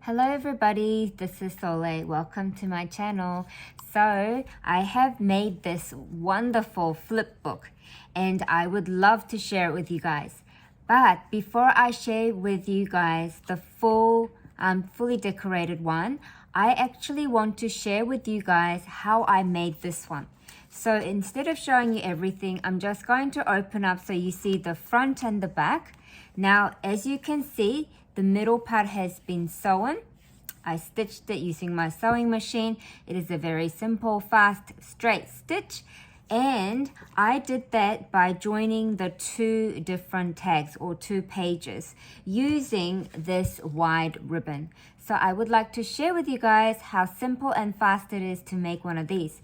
Hello everybody, this is Soleil. Welcome to my channel. So I have made this wonderful flip book and I would love to share it with you guys. But before I share with you guys the fully decorated one, I actually want to share with you guys how I made this one. So instead of showing you everything, I'm just going to open up so you see the front and the back. Now, as you can see, the middle part has been sewn. I stitched it using my sewing machine. It is a very simple, fast, straight stitch. And I did that by joining the two different tags or two pages using this wide ribbon. So I would like to share with you guys how simple and fast it is to make one of these.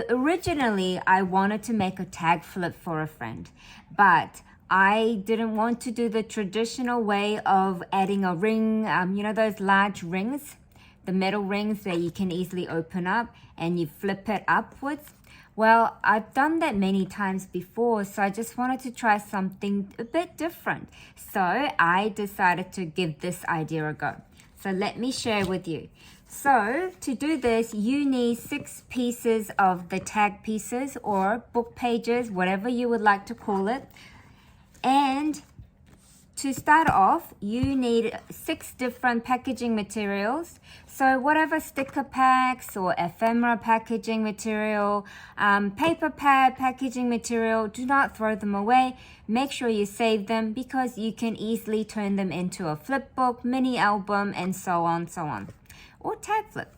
Originally, I wanted to make a tag flip for a friend, but I didn't want to do the traditional way of adding a ring, you know those large rings, the metal rings that you can easily open up and you flip it upwards. Well, I've done that many times before, so I just wanted to try something a bit different. So I decided to give this idea a go. So let me share with you. So to do this, you need 6 pieces of the tag pieces or book pages, whatever you would like to call it. And to start off, you need 6 different packaging materials. So whatever sticker packs or ephemera packaging material, paper pad packaging material, do not throw them away. Make sure you save them because you can easily turn them into a flip book, mini album, and so on, or tag flip.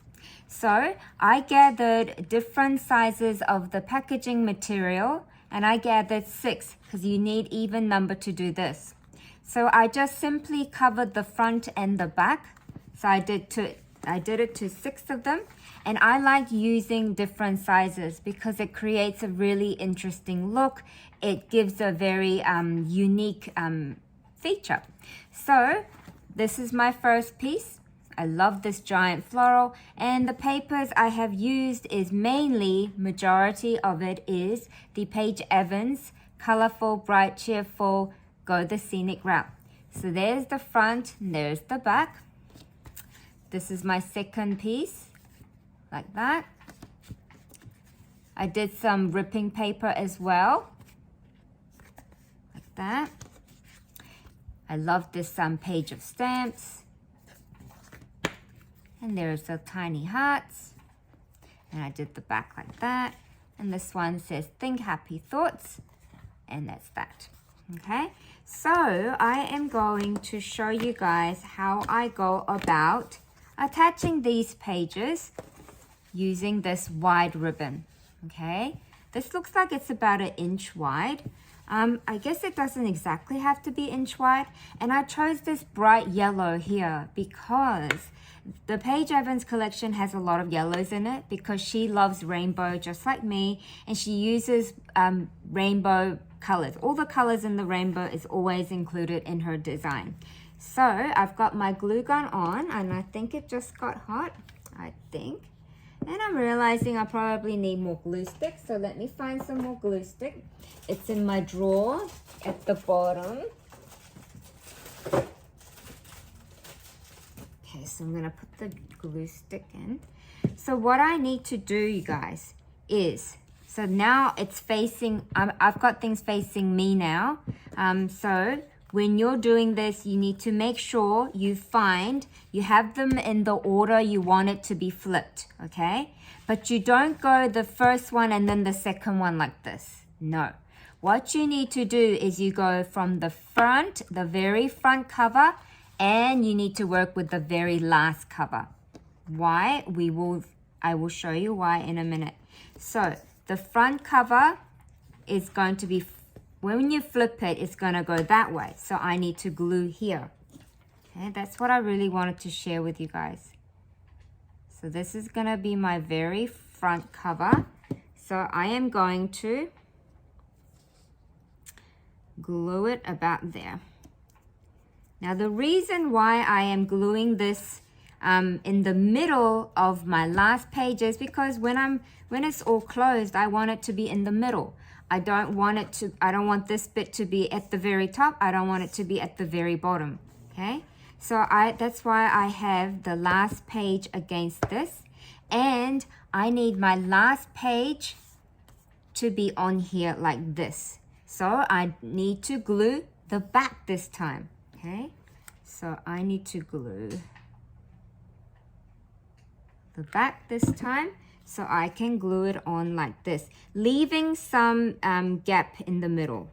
So I gathered different sizes of the packaging material, and I gathered 6 because you need even number to do this. So I just simply covered the front and the back. So I did it to 6 of them, and I like using different sizes because it creates a really interesting look. It gives a very unique feature. So this is my first piece. I love this giant floral, and the papers I have used is majority of it is the Paige Evans Colorful, Bright, Cheerful, Go the Scenic Route. So there's the front, and there's the back. This is my second piece, like that. I did some ripping paper as well, like that. I love this page of stamps. And there's the tiny hearts. And I did the back like that. And this one says, think happy thoughts. And that's that. Okay. So I am going to show you guys how I go about attaching these pages using this wide ribbon. Okay. This looks like it's about 1 inch wide. I guess it doesn't exactly have to be inch wide. And I chose this bright yellow here because the Paige Evans collection has a lot of yellows in it because she loves rainbow just like me, and she uses rainbow colors. All the colors in the rainbow is always included in her design. So I've got my glue gun on, and I think it just got hot, and I'm realizing I probably need more glue sticks, so let me find some more glue stick. It's in my drawer at the bottom. Okay, so I'm gonna put the glue stick in. So what I need to do, you guys, is, so now it's facing, I've got things facing me now. So when you're doing this, you need to make sure you have them in the order you want it to be flipped, okay? But you don't go the first one and then the second one like this. No. What you need to do is you go from the front, the very front cover, and you need to work with the very last cover. Why? I will show you why in a minute. So the front cover is going to be, when you flip it, it's going to go that way. So I need to glue here. Okay, that's what I really wanted to share with you guys. So this is going to be my very front cover. So I am going to glue it about there. Now the reason why I am gluing this in the middle of my last page is because when it's all closed, I want it to be in the middle. I don't want this bit to be at the very top. I don't want it to be at the very bottom. Okay, So that's why I have the last page against this, and I need my last page to be on here like this. So I need to glue the back this time, okay? So I need to glue the back this time so I can glue it on like this, leaving some gap in the middle.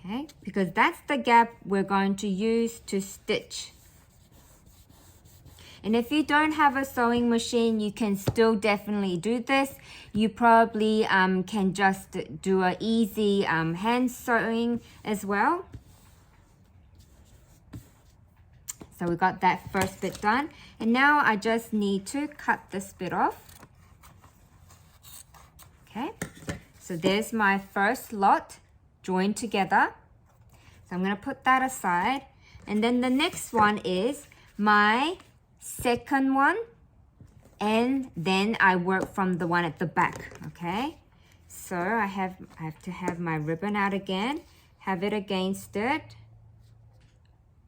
Okay, because that's the gap we're going to use to stitch. And if you don't have a sewing machine, you can still definitely do this. You probably can just do an easy hand sewing as well. So we got that first bit done. And now I just need to cut this bit off. Okay, so there's my first lot joined together. So I'm going to put that aside. And then the next one is my second one. And then I work from the one at the back. Okay, so I have to have my ribbon out again, have it against it.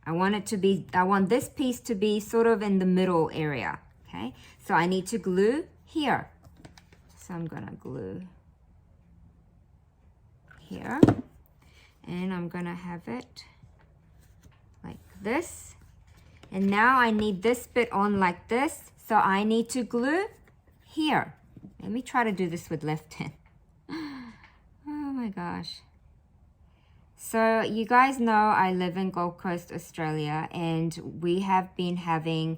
I want this piece to be sort of in the middle area, okay? So I need to glue here. So I'm gonna glue here. And I'm gonna have it like this. And now I need this bit on like this. So I need to glue here. Let me try to do this with left hand. Oh my gosh. So you guys know I live in Gold Coast, Australia, and we have been having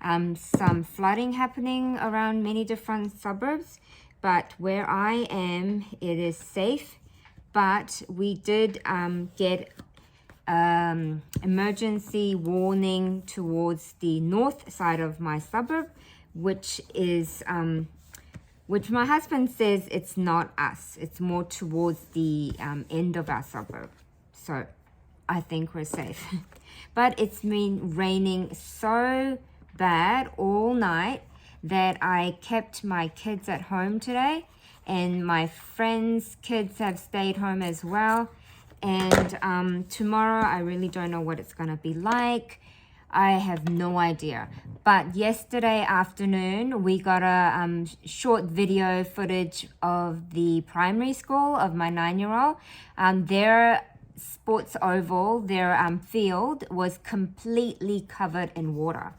some flooding happening around many different suburbs. But where I am, it is safe. But we did get emergency warning towards the north side of my suburb, which is which my husband says it's not us. It's more towards the end of our suburb. So I think we're safe. But it's been raining so bad all night that I kept my kids at home today. And my friends' kids have stayed home as well. And tomorrow, I really don't know what it's going to be like. I have no idea. But yesterday afternoon, we got a short video footage of the primary school of my 9-year-old. Their sports oval, their field was completely covered in water.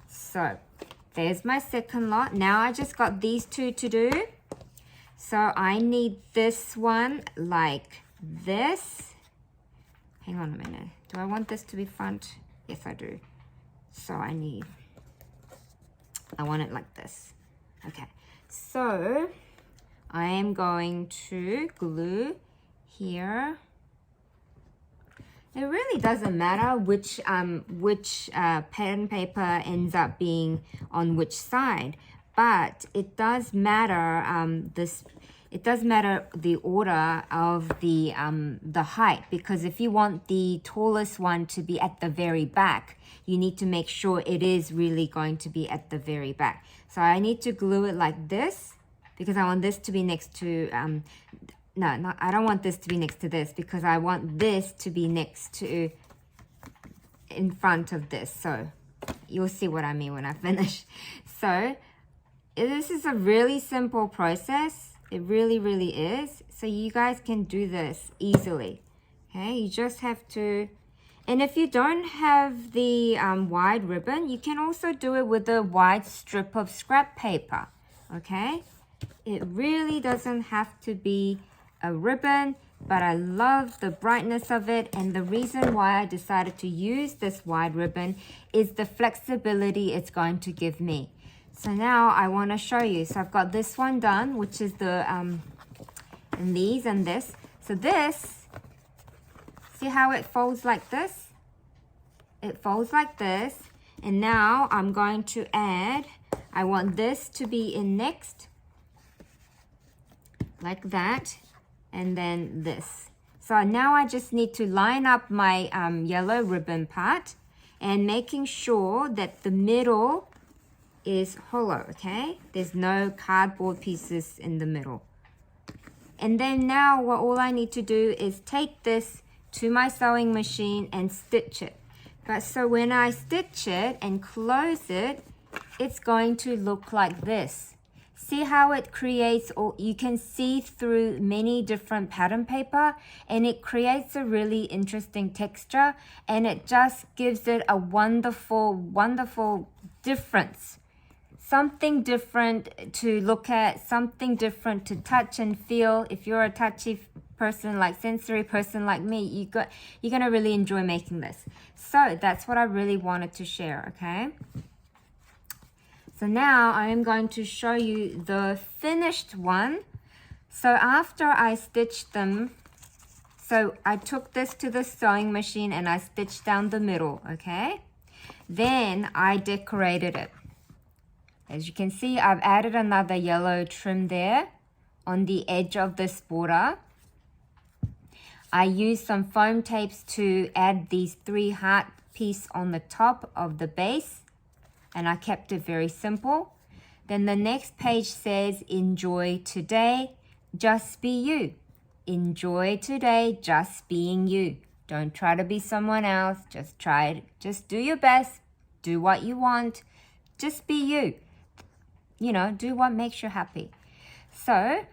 So there's my second lot. Now I just got these two to do. So I need this one like this. Hang on a minute. Do I want this to be front? Yes, I do. So I want it like this. Okay. So I am going to glue here. It really doesn't matter which pattern paper ends up being on which side, but it does matter it does matter the order of the height, because if you want the tallest one to be at the very back, you need to make sure it is really going to be at the very back. So I need to glue it like this because I want this to be next to I don't want this to be next to this, because I want this to be next to in front of this. So you'll see what I mean when I finish. So this is a really simple process. It really, really is. So you guys can do this easily. Okay, you just have to, and if you don't have the wide ribbon, you can also do it with a wide strip of scrap paper. Okay, it really doesn't have to be a ribbon, but I love the brightness of it. And the reason why I decided to use this wide ribbon is the flexibility it's going to give me. So now I want to show you. So I've got this one done, which is the and these and this. So this, see how it folds like this? It folds like this. And now I'm going to add, I want this to be in next, like that. And then this. So now I just need to line up my yellow ribbon part and making sure that the middle is hollow, okay? There's no cardboard pieces in the middle. And then now all I need to do is take this to my sewing machine and stitch it. But so when I stitch it and close it, it's going to look like this. See how it creates, or you can see through many different pattern paper, and it creates a really interesting texture, and it just gives it a wonderful, wonderful difference. Something different to look at, something different to touch and feel. If you're a touchy person, like sensory person like me, you're gonna really enjoy making this. So that's what I really wanted to share, okay? So now I am going to show you the finished one. So after I stitched them, so I took this to the sewing machine and I stitched down the middle, okay? Then I decorated it. As you can see, I've added another yellow trim there on the edge of this border. I used some foam tapes to add these 3 heart pieces on the top of the base, and I kept it very simple. Then the next page says, enjoy today, just be you. Enjoy today, just being you. Don't try to be someone else. Just do your best. Do what you want. Just be you. You know, do what makes you happy. So,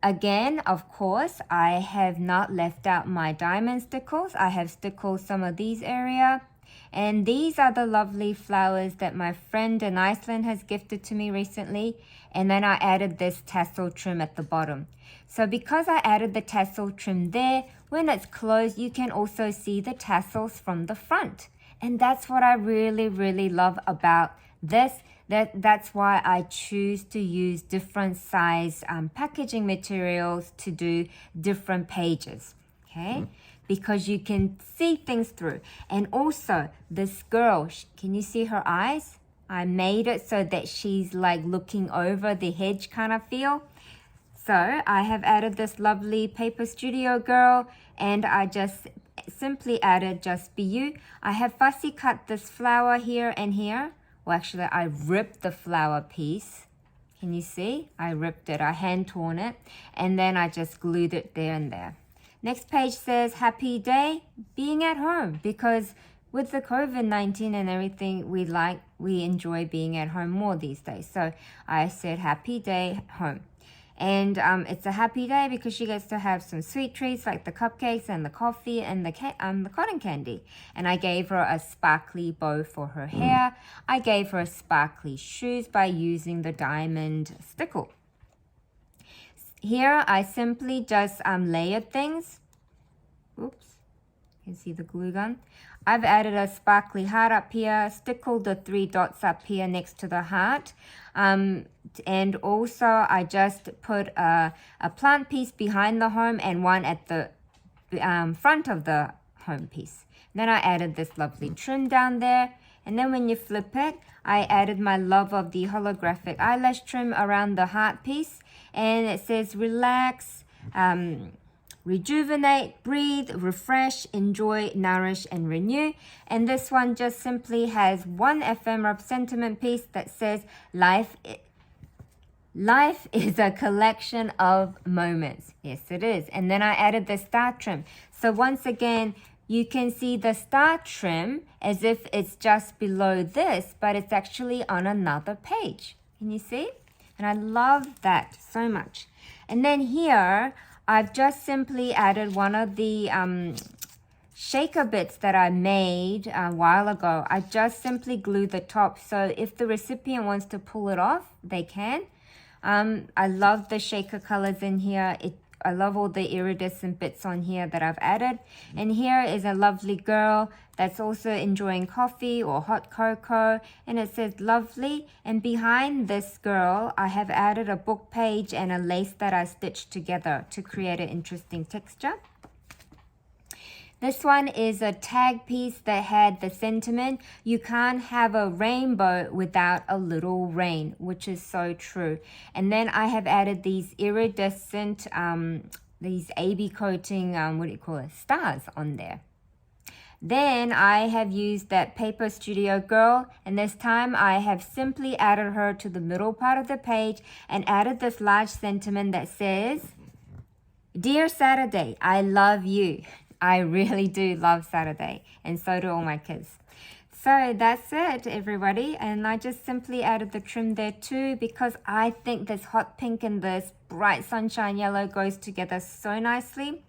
again, of course, I have not left out my diamond stickles. I have stickled some of these area. And these are the lovely flowers that my friend in Iceland has gifted to me recently. And then I added this tassel trim at the bottom. So because I added the tassel trim there, when it's closed, you can also see the tassels from the front. And that's what I really, really love about this. That's why I choose to use different size packaging materials to do different pages, okay? Because you can see things through. And also, this girl, can you see her eyes? I made it so that she's like looking over the hedge kind of feel. So I have added this lovely Paper Studio girl, and I just simply added just be you. I have fussy cut this flower here and here. Well, actually, I ripped the flower piece. Can you see? I ripped it, I hand torn it, and then I just glued it there and there. Next page says, happy day being at home, because with the COVID-19 and everything, we enjoy being at home more these days. So I said, happy day home. And it's a happy day because she gets to have some sweet treats like the cupcakes and the coffee and the cotton candy. And I gave her a sparkly bow for her hair. I gave her sparkly shoes by using the diamond stickle. Here, I simply just layered things. Oops, you can see the glue gun. I've added a sparkly heart up here, stickled the 3 dots up here next to the heart. And also, I just put a plant piece behind the home and one at the front of the home piece. Then I added this lovely trim down there. And then when you flip it, I added my love of the holographic eyelash trim around the heart piece. And it says relax, rejuvenate, breathe, refresh, enjoy, nourish, and renew. And this one just simply has one ephemera sentiment piece that says life is a collection of moments. Yes, it is. And then I added the star trim. So once again, you can see the star trim as if it's just below this, but it's actually on another page. Can you see? And I love that so much. And then here, I've just simply added one of the shaker bits that I made a while ago. I just simply glued the top. So if the recipient wants to pull it off, they can. I love the shaker colors in here. I love all the iridescent bits on here that I've added. And here is a lovely girl that's also enjoying coffee or hot cocoa. And it says lovely. And behind this girl, I have added a book page and a lace that I stitched together to create an interesting texture. This one is a tag piece that had the sentiment, you can't have a rainbow without a little rain, which is so true. And then I have added these iridescent, these AB coating, stars on there. Then I have used that Paper Studio girl, and this time I have simply added her to the middle part of the page and added this large sentiment that says, Dear Saturday, I love you. I really do love Saturday, and so do all my kids. So that's it, everybody. And I just simply added the trim there too, because I think this hot pink and this bright sunshine yellow goes together so nicely.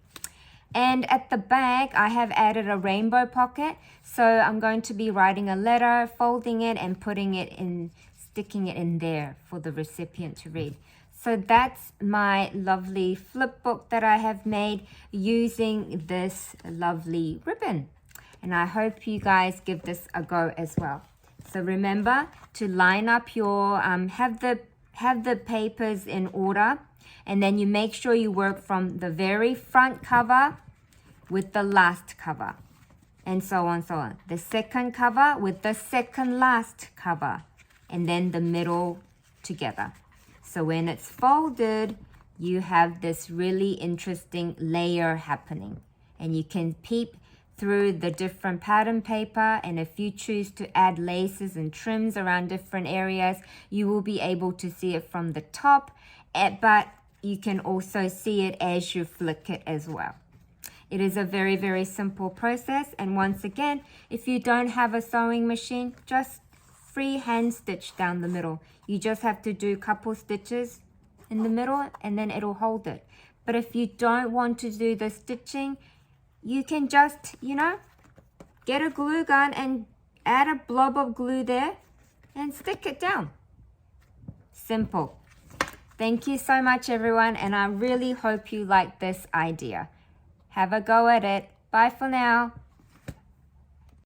And at the back, I have added a rainbow pocket. So I'm going to be writing a letter, folding it, and putting it in, sticking it in there for the recipient to read. So that's my lovely flip book that I have made using this lovely ribbon. And I hope you guys give this a go as well. So remember to line up your, have the papers in order, and then you make sure you work from the very front cover with the last cover, and so on, so on. The second cover with the second last cover, and then the middle together. So when it's folded, you have this really interesting layer happening, and you can peep through the different pattern paper, and if you choose to add laces and trims around different areas, you will be able to see it from the top, but you can also see it as you flick it as well. It is a very, very simple process, and once again, if you don't have a sewing machine, just free hand stitch down the middle. You just have to do a couple stitches in the middle, and then it'll hold it. But if you don't want to do the stitching, you can just, get a glue gun and add a blob of glue there and stick it down. Simple. Thank you so much, everyone, and I really hope you like this idea. Have a go at it. Bye for now.